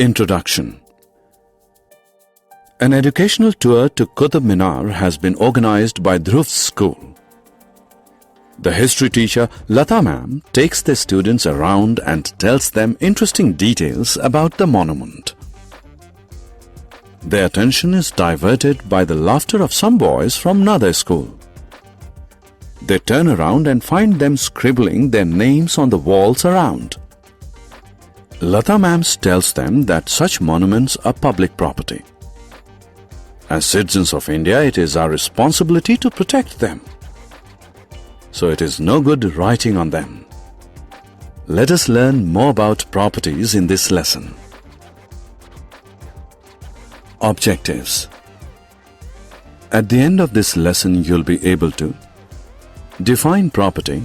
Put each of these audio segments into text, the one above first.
Introduction. An educational tour to Qutb Minar has been organized by Dhruv's school. The history teacher Lata ma'am takes the students around and tells them interesting details about the monument. Their attention is diverted by the laughter of some boys from another school. They turn around and find them scribbling their names on the walls around. Lata ma'am tells them that such monuments are public property. As citizens of India, it is our responsibility to protect them. So it is no good writing on them. Let us learn more about properties in this lesson. Objectives. At the end of this lesson, you'll be able to define property,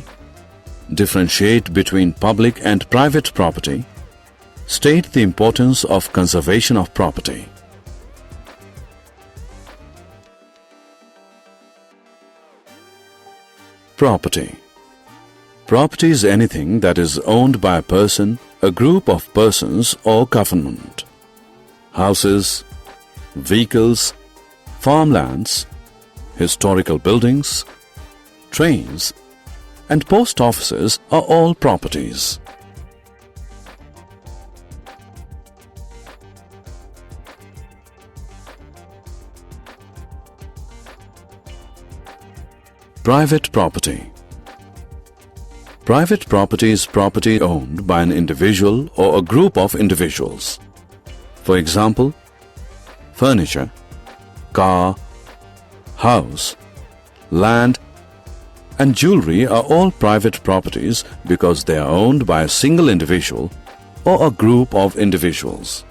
differentiate between public and private property, state the importance of conservation of property. Property. Property is anything that is owned by a person, a group of persons, or government. Houses, vehicles, farmlands, historical buildings, trains, and post offices are all properties. Private property. Private property is property owned by an individual or a group of individuals. For example, furniture, car, house, land, and jewelry are all private properties because they are owned by a single individual or a group of individuals.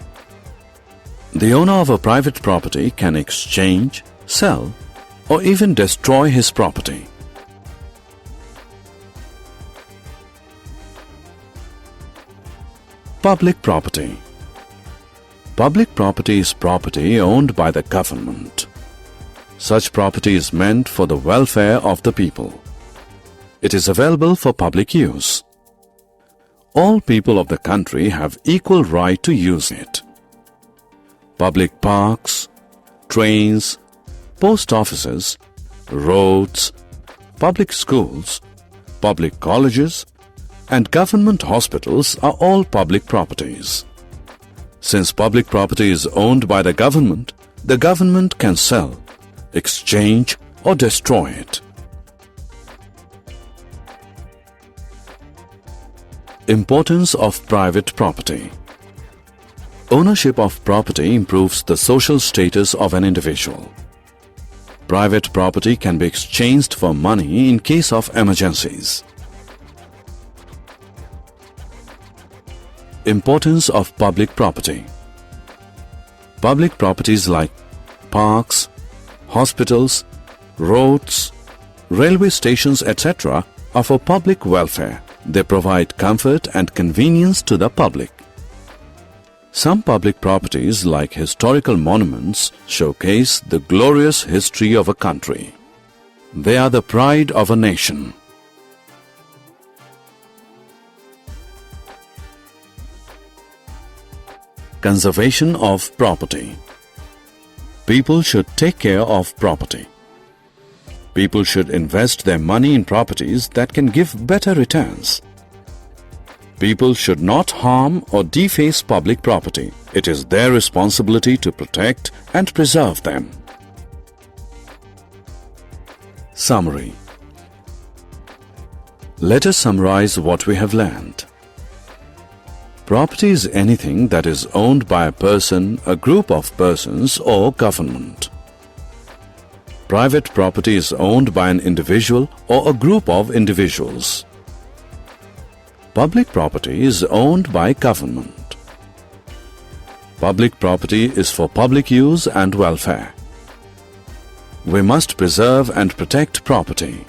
The owner of a private property can exchange, sell, or even destroy his property. Public property. Public property is property owned by the government. Such property is meant for the welfare of the people. It is available for public use. All people of the country have equal right to use it. Public parks, trains, post offices, roads, public schools, public colleges, and government hospitals are all public properties. Since public property is owned by the government can sell, exchange, or destroy it. Importance of private property. Ownership of property improves the social status of an individual. Private property can be exchanged for money in case of emergencies. Importance of public property. Public properties like parks, hospitals, roads, railway stations, etc. are for public welfare. They provide comfort and convenience to the public. Some public properties like historical monuments showcase the glorious history of a country. They are the pride of a nation. Conservation of property. People should take care of property. People should invest their money in properties that can give better returns. People should not harm or deface public property. It is their responsibility to protect and preserve them. Summary. Let us summarize what we have learned. Property is anything that is owned by a person, a group of persons, or government. Private property is owned by an individual or a group of individuals. Public property is owned by government. Public property is for public use and welfare. We must preserve and protect property.